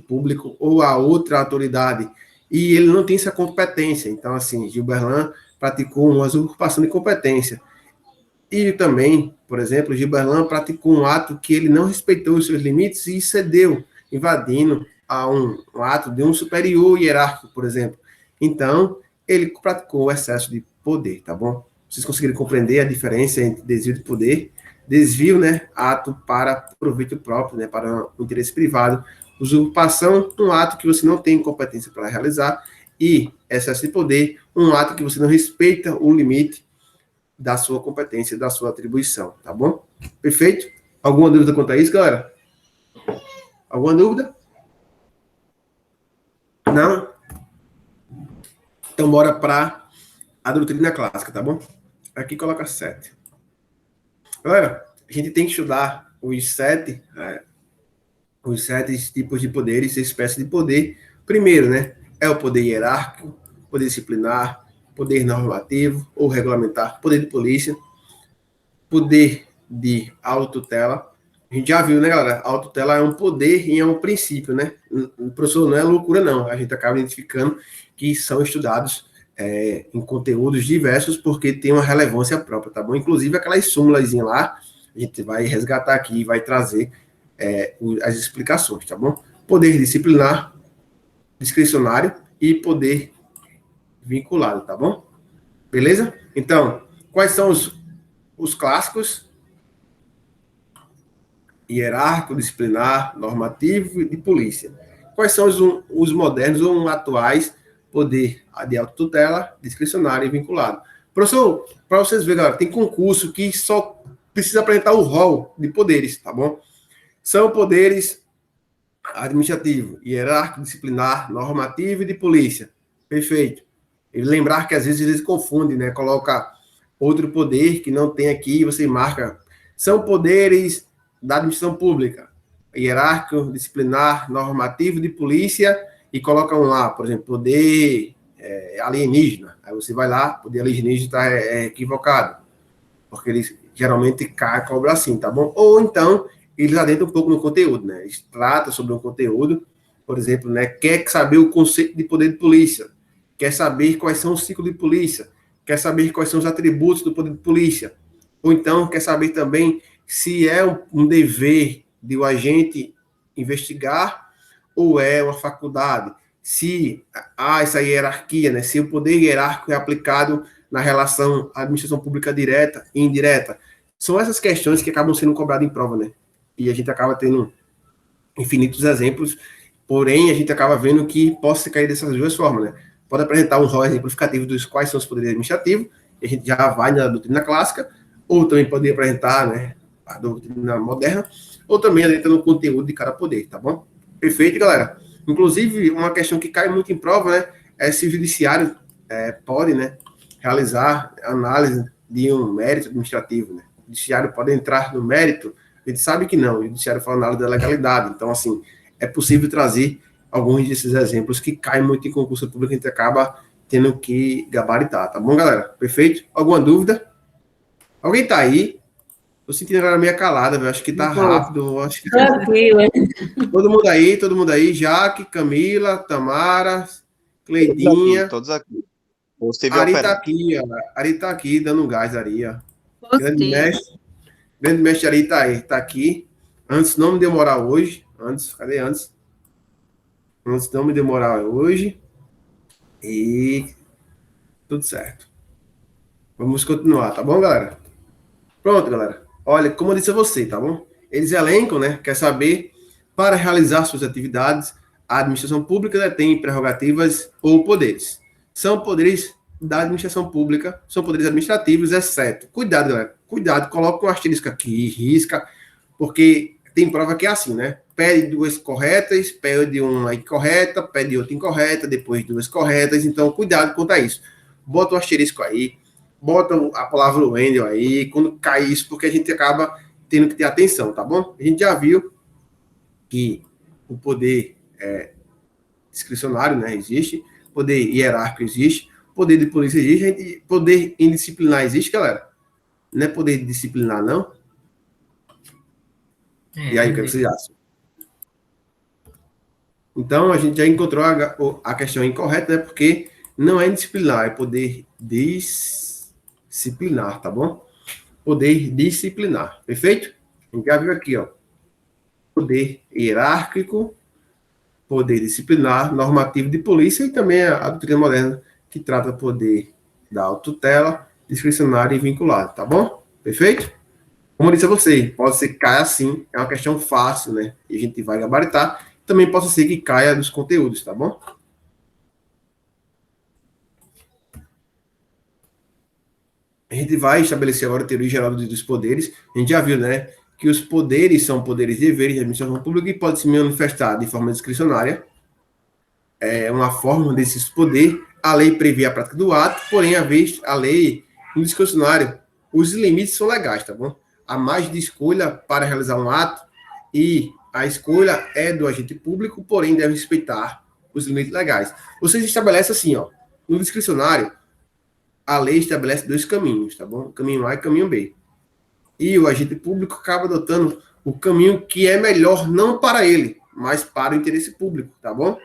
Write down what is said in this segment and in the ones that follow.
público ou a outra autoridade, e ele não tem essa competência. Então, assim, Gilberlan praticou uma usurpação de competência. E também, por exemplo, Gilberlan praticou um ato que ele não respeitou os seus limites e cedeu, invadindo a um ato de um superior hierárquico, por exemplo. Então, ele praticou o excesso de poder, tá bom? Vocês conseguiram compreender a diferença entre desvio de poder, desvio, né, ato para proveito próprio, né, para o interesse privado, usurpação, um ato que você não tem competência para realizar, e excesso de poder, um ato que você não respeita o limite da sua competência, da sua atribuição, tá bom? Perfeito? Alguma dúvida quanto a isso, galera? Alguma dúvida? Não? Então, bora para a doutrina clássica, tá bom? Aqui coloca 7. Galera, a gente tem que estudar os sete tipos de poderes, espécies de poder. Primeiro, né, é o poder hierárquico, poder disciplinar, poder normativo ou regulamentar, poder de polícia, poder de autotutela. A gente já viu, né, galera? A autotutela é um poder e é um princípio, né? Professor, não é loucura, não. A gente acaba identificando que são estudados em conteúdos diversos porque tem uma relevância própria, tá bom? Inclusive aquelas súmulas lá, a gente vai resgatar aqui e vai trazer as explicações, tá bom? Poder disciplinar, discricionário e poder vinculado, tá bom? Beleza? Então, quais são os clássicos? Hierárquico, disciplinar, normativo e de polícia. Quais são os modernos ou atuais? Poder de autotutela, discricionário e vinculado. Professor, para vocês verem, galera, tem concurso que só precisa apresentar o rol de poderes, tá bom? São poderes administrativo, hierárquico, disciplinar, normativo e de polícia. Perfeito. E lembrar que às vezes eles confundem, né? Coloca outro poder que não tem aqui, você marca. São poderes da administração pública, hierárquico, disciplinar, normativo de polícia, e colocam lá, por exemplo, poder alienígena. Aí você vai lá, poder alienígena está equivocado, porque eles geralmente cobram assim, tá bom? Ou então, eles adentram um pouco no conteúdo, né? Eles tratam sobre um conteúdo, por exemplo, né? Quer saber o conceito de poder de polícia, quer saber quais são os ciclos de polícia, quer saber quais são os atributos do poder de polícia, ou então quer saber também se é um dever de o agente investigar ou é uma faculdade, se há essa hierarquia, né? Se o poder hierárquico é aplicado na relação administração pública direta e indireta. São essas questões que acabam sendo cobradas em prova, né? E a gente acaba tendo infinitos exemplos, porém a gente acaba vendo que pode se cair dessas duas formas, né? Pode apresentar um rol exemplificativo dos quais são os poderes administrativos, e a gente já vai na doutrina clássica, ou também pode apresentar, né, a doutrina moderna, ou também entra no conteúdo de cada poder, tá bom? Perfeito, galera? Inclusive, uma questão que cai muito em prova, né, é se o judiciário pode, né, realizar análise de um mérito administrativo, né? O judiciário pode entrar no mérito. A gente sabe que não, o judiciário fala análise da legalidade. Então, assim, é possível trazer alguns desses exemplos que caem muito em concurso público, a gente acaba tendo que gabaritar, tá bom, galera? Perfeito? Alguma dúvida? Alguém tá aí? Tô sentindo agora meio calada, velho. Acho que tá rápido. Acho que... Tranquilo, hein? Todo mundo aí. Jaque, Camila, Tamara, Cleidinha. Todos aqui. Você viu Ari tá aqui, ó. Ari tá aqui, dando um gás, Ari, ó. Grande mestre Ari tá aí, tá aqui. Antes não me demorar hoje. Cadê antes? Antes não me demorar hoje. E tudo certo. Vamos continuar, tá bom, galera? Pronto, galera. Olha, como eu disse a você, tá bom? Eles elencam, né? Quer saber, para realizar suas atividades, a administração pública detém prerrogativas ou poderes. São poderes da administração pública, são poderes administrativos, exceto. Cuidado, galera. Cuidado, coloca um asterisco aqui, risca, porque tem prova que é assim, né? Pede duas corretas, pede uma incorreta, pede outra incorreta, depois duas corretas. Então, cuidado quanto a isso. Bota o asterisco aí, bota a palavra Wendel aí, quando cai isso, porque a gente acaba tendo que ter atenção, tá bom? A gente já viu que o poder discricionário, né, existe, poder hierárquico existe, poder de polícia existe, poder indisciplinar existe, galera? Não é poder disciplinar, não? E aí, o que vocês acham? Então, a gente já encontrou a questão incorreta, né? Porque não é disciplinar, é poder disciplinar, tá bom? Poder disciplinar, perfeito? A gente já viu aqui, ó. Poder hierárquico, poder disciplinar, normativo de polícia e também a doutrina moderna que trata poder da autotutela, discricionário e vinculado, tá bom? Perfeito? Como eu disse a você, pode ser que caia assim, é uma questão fácil, né? E a gente vai gabaritar. Também pode ser que caia dos conteúdos, tá bom? A gente vai estabelecer agora a teoria geral dos poderes. A gente já viu, né? Que os poderes são poderes e deveres de administração pública e pode se manifestar de forma discricionária. É uma forma desses poderes. A lei prevê a prática do ato, porém, a lei, no discricionário, os limites são legais, tá bom? Há margem de escolha para realizar um ato e a escolha é do agente público, porém, deve respeitar os limites legais. Vocês estabelecem assim, ó, no discricionário, a lei estabelece dois caminhos, tá bom? Caminho A e caminho B. E o agente público acaba adotando o caminho que é melhor não para ele, mas para o interesse público, tá bom?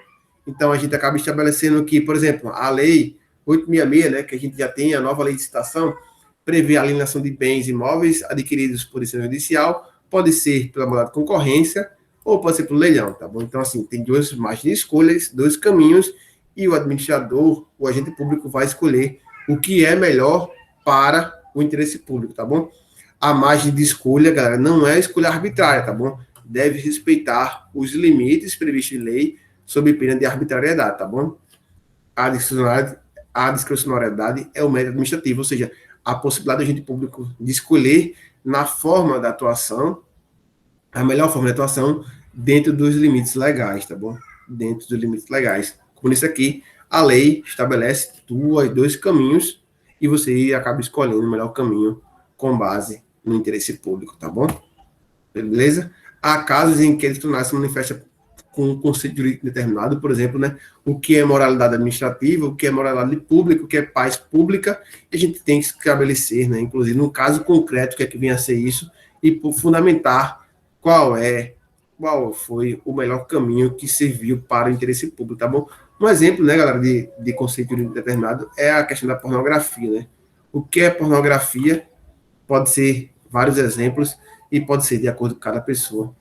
Então, a gente acaba estabelecendo que, por exemplo, a lei 866, né, que a gente já tem, a nova lei de licitação, prevê a alienação de bens imóveis adquiridos por decisão judicial, pode ser pela modalidade de concorrência ou pode ser pelo leilão, tá bom? Então, assim, tem duas margens de escolhas, dois caminhos, e o administrador, o agente público, vai escolher o que é melhor para o interesse público, tá bom? A margem de escolha, galera, não é escolha arbitrária, tá bom? Deve respeitar os limites previstos em lei sob pena de arbitrariedade, tá bom? A discricionariedade é o método administrativo, ou seja, a possibilidade do agente público de escolher na forma da atuação, a melhor forma de atuação dentro dos limites legais, tá bom? Dentro dos limites legais. Por isso aqui, a lei estabelece dois caminhos e você acaba escolhendo o melhor caminho com base no interesse público, tá bom? Beleza? Há casos em que ele se manifesta com um conceito jurídico determinado, por exemplo, né, o que é moralidade administrativa, o que é moralidade pública, o que é paz pública, e a gente tem que estabelecer, né, inclusive, num caso concreto, o que é que vem a ser isso, e fundamentar qual foi o melhor caminho que serviu para o interesse público, tá bom? Um exemplo, né, galera, de conceito jurídico determinado é a questão da pornografia, né? O que é pornografia? Pode ser vários exemplos e pode ser de acordo com cada pessoa.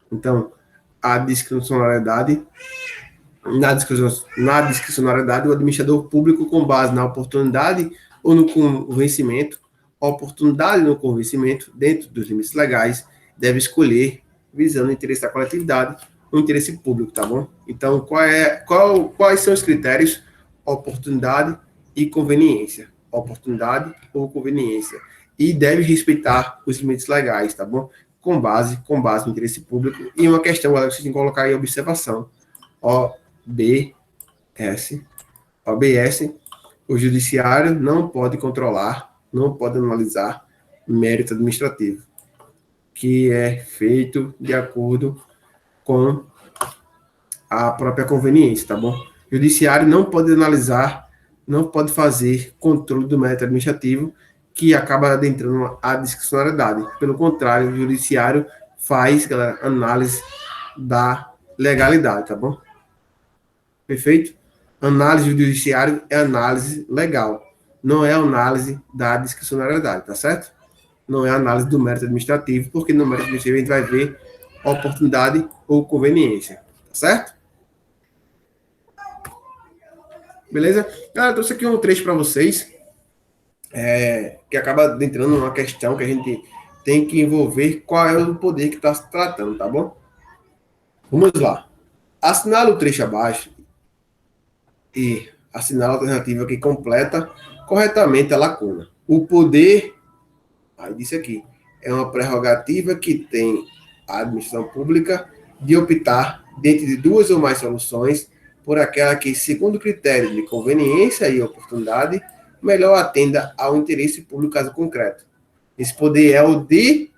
Então, a discricionariedade, na discricionariedade, o administrador público, com base na oportunidade ou no convencimento, a oportunidade no convencimento, dentro dos limites legais, deve escolher, visando o interesse da coletividade, o interesse público, tá bom? Então, quais são os critérios? Oportunidade e conveniência. Oportunidade ou conveniência. E deve respeitar os limites legais, tá bom? Com base no interesse público. E uma questão, galera, que vocês têm que colocar em observação. OBS, o judiciário não pode controlar, não pode analisar mérito administrativo, que é feito de acordo com a própria conveniência, tá bom? O judiciário não pode analisar, não pode fazer controle do mérito administrativo, que acaba adentrando a discricionariedade. Pelo contrário, o judiciário faz, galera, análise da legalidade, tá bom? Perfeito? Análise do judiciário é análise legal, não é análise da discricionariedade, tá certo? Não é análise do mérito administrativo, porque no mérito administrativo a gente vai ver oportunidade ou conveniência, tá certo? Beleza? Galera, trouxe aqui um trecho para vocês, que acaba entrando numa questão que a gente tem que envolver qual é o poder que está se tratando, tá bom? Vamos lá. Assinala o trecho abaixo e assinala a alternativa que completa corretamente a lacuna. O poder, aí disse aqui, é uma prerrogativa que tem a administração pública de optar, dentre de duas ou mais soluções, por aquela que, segundo o critério de conveniência e oportunidade, melhor atenda ao interesse público caso concreto. Esse poder é o de...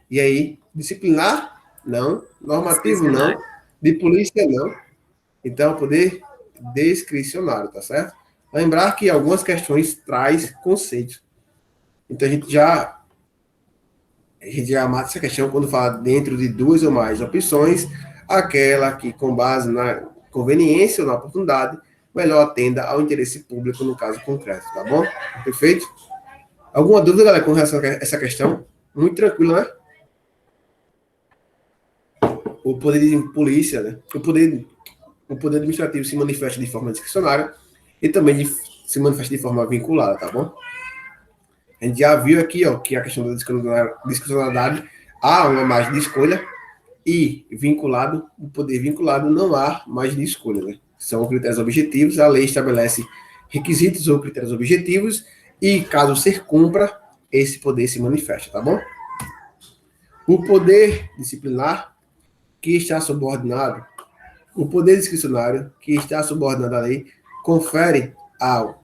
E aí, disciplinar? Não. Normativo? Não. De polícia? Não. Então, poder discricionário, tá certo? Lembrar que algumas questões traz conceitos. Então, a gente já mata essa questão quando fala dentro de duas ou mais opções. aquela que, com base na conveniência ou na oportunidade, melhor atenda ao interesse público no caso concreto, tá bom? Perfeito? Alguma dúvida, galera, com relação a essa questão? Muito tranquilo, né? O poder de polícia, né? O poder administrativo se manifesta de forma discricionária e também se manifesta de forma vinculada, tá bom? A gente já viu aqui, ó, que a questão da discricionalidade há uma margem de escolha e vinculado, o poder vinculado não há margem de escolha, né? São critérios objetivos, a lei estabelece requisitos ou critérios objetivos e, caso se cumpra, esse poder se manifesta, tá bom? O poder disciplinar que está subordinado, o poder discricionário que está subordinado à lei, confere ao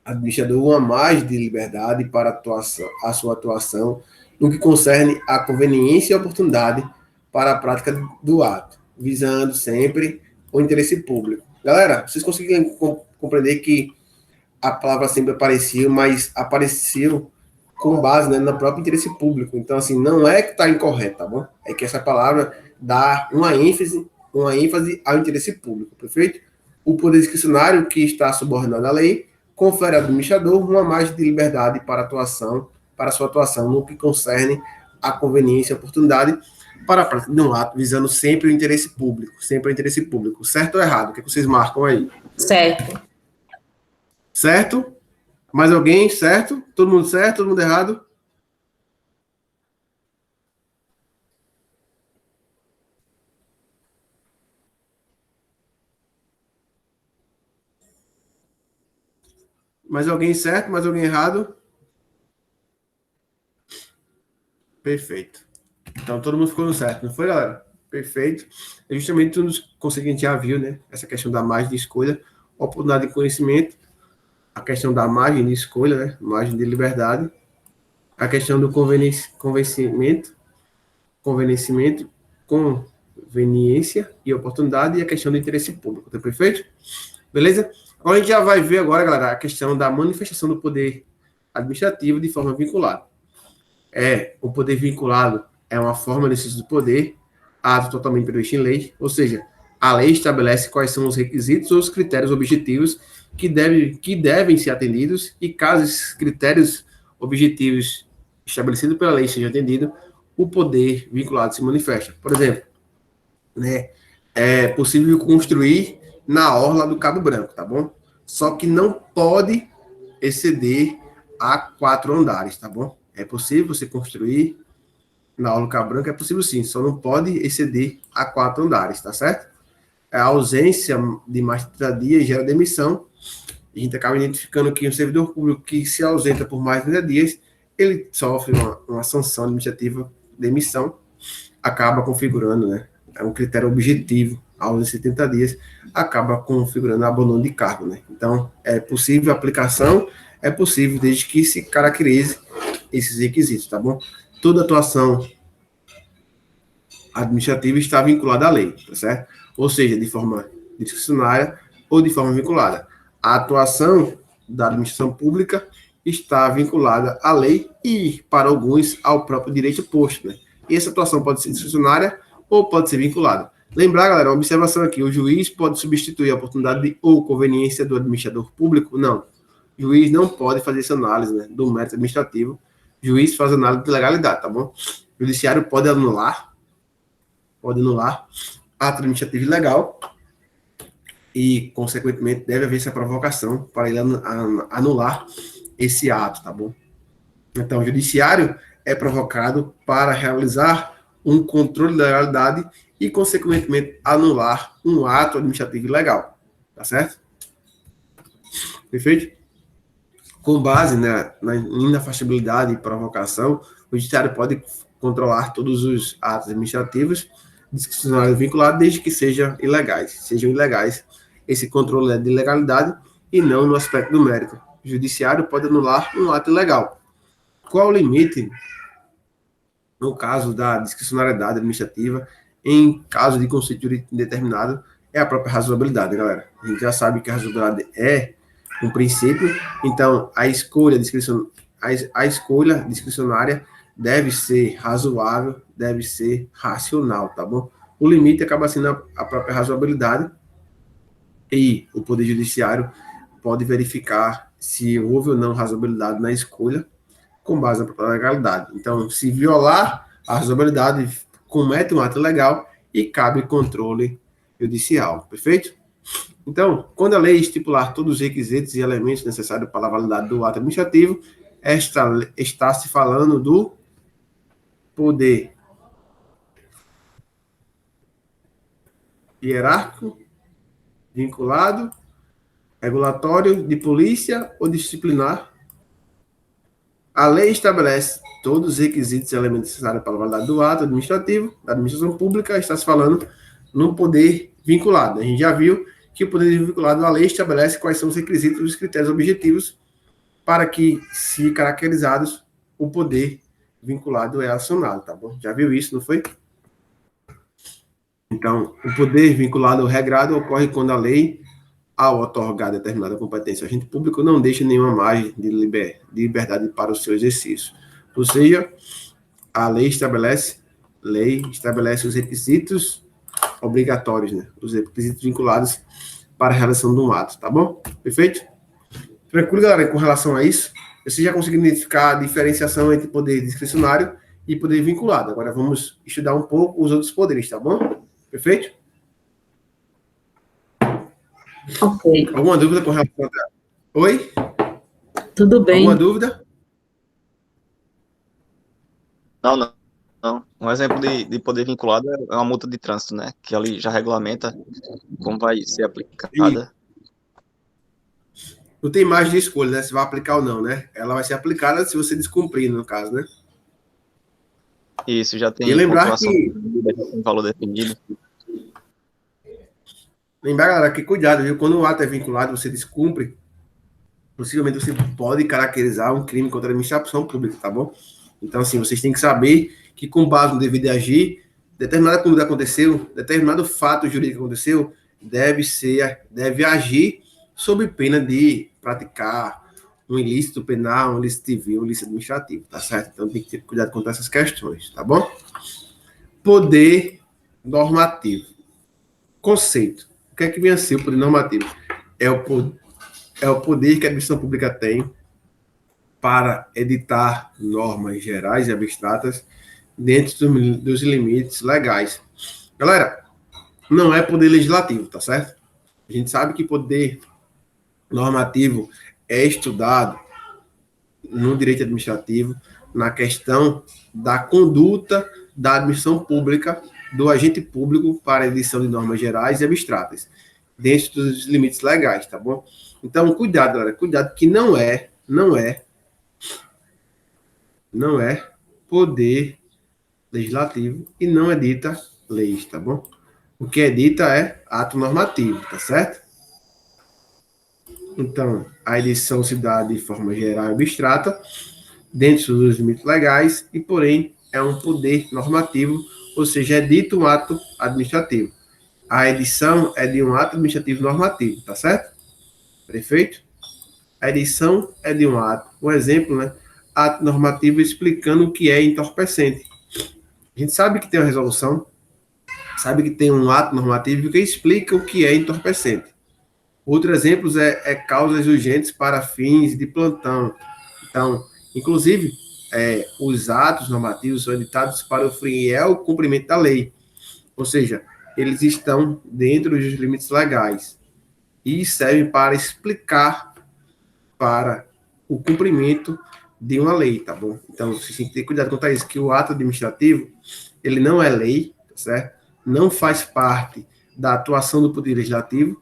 administrador uma margem de liberdade para a sua atuação no que concerne à conveniência e oportunidade para a prática do ato, visando sempre o interesse público. Galera, vocês conseguem compreender que a palavra sempre apareceu, mas apareceu com base, né, no próprio interesse público. Então, assim, não é que está incorreto, tá bom? É que essa palavra dá uma ênfase ao interesse público, perfeito? O poder discricionário que está subordinado à lei confere ao administrador uma margem de liberdade para sua atuação no que concerne à conveniência e oportunidade para a prática de um ato, visando sempre o interesse público, certo ou errado? O que vocês marcam aí? Certo. Certo? Mais alguém? Certo? Todo mundo certo? Todo mundo errado? Mais alguém certo? Mais alguém errado? Perfeito. Então, todo mundo ficou no certo, não foi, galera? Perfeito. É justamente tudo que a gente já viu, né? Essa questão da margem de escolha, oportunidade de conhecimento, a questão da margem de escolha, né? Margem de liberdade, a questão do convencimento, conveniência e oportunidade, e a questão do interesse público, tá perfeito? Beleza? Agora a gente já vai ver agora, galera, a questão da manifestação do poder administrativo de forma vinculada. O poder vinculado é uma forma de exercício do poder, ato totalmente previsto em lei, ou seja, a lei estabelece quais são os requisitos ou os critérios objetivos que devem ser atendidos, e caso esses critérios objetivos estabelecidos pela lei sejam atendidos, o poder vinculado se manifesta. Por exemplo, né, é possível construir na orla do Cabo Branco, tá bom? Só que não pode exceder a 4 andares, tá bom? É possível você construir na orla do Cabo Branco, é possível sim, só não pode exceder a 4 andares, tá certo? A ausência de mais de 30 dias gera demissão. A gente acaba identificando que um servidor público que se ausenta por mais de 30 dias, ele sofre uma sanção administrativa, demissão, acaba configurando, né? É um critério objetivo, aos 70 dias, acaba configurando abandono de cargo, né? Então, é possível a aplicação, é possível desde que se caracterize esses requisitos, tá bom? Toda atuação administrativa está vinculada à lei, tá certo? Ou seja, de forma discricionária ou de forma vinculada. A atuação da administração pública está vinculada à lei e, para alguns, ao próprio direito posto, né? E essa atuação pode ser discricionária ou pode ser vinculada. Lembrar, galera, uma observação aqui, o juiz pode substituir a oportunidade ou conveniência do administrador público? Não. O juiz não pode fazer essa análise, né, do mérito administrativo. O juiz faz análise de legalidade, tá bom? O judiciário pode anular ato administrativo ilegal e, consequentemente, deve haver essa provocação para ele anular esse ato, tá bom? Então, o judiciário é provocado para realizar um controle da legalidade e, consequentemente, anular um ato administrativo ilegal, tá certo? Perfeito? Com base na inafastabilidade e provocação, o judiciário pode controlar todos os atos administrativos discricionários vinculados, desde que sejam ilegais. Esse controle é de legalidade e não no aspecto do mérito. O judiciário pode anular um ato ilegal. Qual o limite, no caso da discricionariedade administrativa, em caso de conceito jurídico indeterminado, é a própria razoabilidade, galera. A gente já sabe que a razoabilidade é um princípio, então a escolha discricionária deve ser razoável, deve ser racional, tá bom? o limite acaba sendo a própria razoabilidade e o Poder Judiciário pode verificar se houve ou não razoabilidade na escolha com base na própria legalidade. Então, se violar a razoabilidade, comete um ato ilegal e cabe controle judicial. Perfeito? Então, quando a lei estipular todos os requisitos e elementos necessários para a validade do ato administrativo, está se falando do poder hierárquico, vinculado, regulatório, de polícia ou disciplinar. A lei estabelece todos os requisitos e elementos necessários para a validade do ato administrativo, da administração pública, está se falando no poder vinculado. A gente já viu que o poder vinculado à lei estabelece quais são os requisitos e os critérios objetivos para que, se caracterizados, o poder vinculado é acionado, tá bom? Já viu isso, não foi? Então, o poder vinculado ao regrado ocorre quando a lei, ao otorgar determinada competência ao agente público, não deixa nenhuma margem de liberdade para o seu exercício. Ou seja, a lei estabelece os requisitos obrigatórios, né? Os requisitos vinculados para a realização de um ato, tá bom? Perfeito? Tranquilo, galera, com relação a isso? Você já conseguiu identificar a diferenciação entre poder discricionário e poder vinculado. Agora vamos estudar um pouco os outros poderes, tá bom? Perfeito? Ok. Alguma dúvida com relação a... Oi? Tudo bem. Alguma dúvida? Não. Um exemplo de poder vinculado é uma multa de trânsito, né? Que ali já regulamenta como vai ser aplicada. Não tem margem de escolha, né? Se vai aplicar ou não, né? Ela vai ser aplicada se você descumprir, no caso, né? Isso, já tem E lembrar pontuação que... definida, já tem valor definido. Lembrar, galera, que cuidado, viu? Quando o ato é vinculado, você descumpre, possivelmente você pode caracterizar um crime contra a administração pública, tá bom? Então, assim, vocês têm que saber que, com base no dever de agir, determinada conduta aconteceu, determinado fato jurídico aconteceu, deve agir sob pena de praticar um ilícito penal, um ilícito civil, um ilícito administrativo, tá certo? Então, tem que ter cuidado com essas questões, tá bom? Poder normativo. Conceito. O que é que vem a ser o poder normativo? É o poder que a administração pública tem para editar normas gerais e abstratas dentro dos limites legais. Galera, não é poder legislativo, tá certo? A gente sabe que poder normativo é estudado no direito administrativo, na questão da conduta da administração pública, do agente público para a edição de normas gerais e abstratas, dentro dos limites legais, tá bom? Então, cuidado, galera, cuidado que não é poder legislativo e não edita leis, tá bom? O que edita é ato normativo, tá certo? Então, a edição se dá de forma geral e abstrata, dentro dos limites legais, e, porém, é um poder normativo, ou seja, edita um ato administrativo. A edição é de um ato administrativo normativo, tá certo? Perfeito? A edição é de um ato. Um exemplo, né? Ato normativo explicando o que é entorpecente. A gente sabe que tem uma resolução, sabe que tem um ato normativo que explica o que é entorpecente. Outro exemplo é causas urgentes para fins de plantão. Então, inclusive, os atos normativos são editados para o fiel cumprimento da lei. Ou seja, eles estão dentro dos limites legais e servem para explicar para o cumprimento de uma lei, tá bom? Então, você tem que ter cuidado quanto a isso, que o ato administrativo, ele não é lei, tá certo? Não faz parte da atuação do Poder Legislativo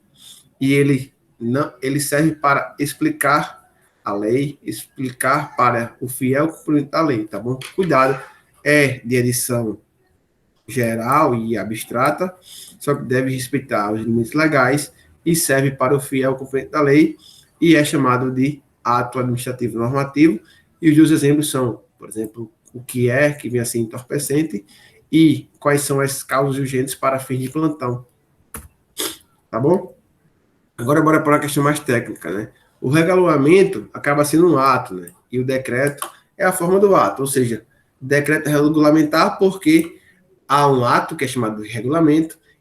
e ele serve para explicar a lei, explicar para o fiel cumprimento da lei, tá bom? Cuidado, é de edição geral e abstrata, só que deve respeitar os limites legais e serve para o fiel cumprimento da lei e é chamado de ato administrativo normativo. E os dois exemplos são, por exemplo, o que vem a ser entorpecente e quais são as causas urgentes para fins de plantão. Tá bom? Agora, bora para uma questão mais técnica, né? O regulamento acaba sendo um ato, né? E o decreto é a forma do ato, ou seja, decreto é regulamentar porque há um ato que é chamado de regulamento,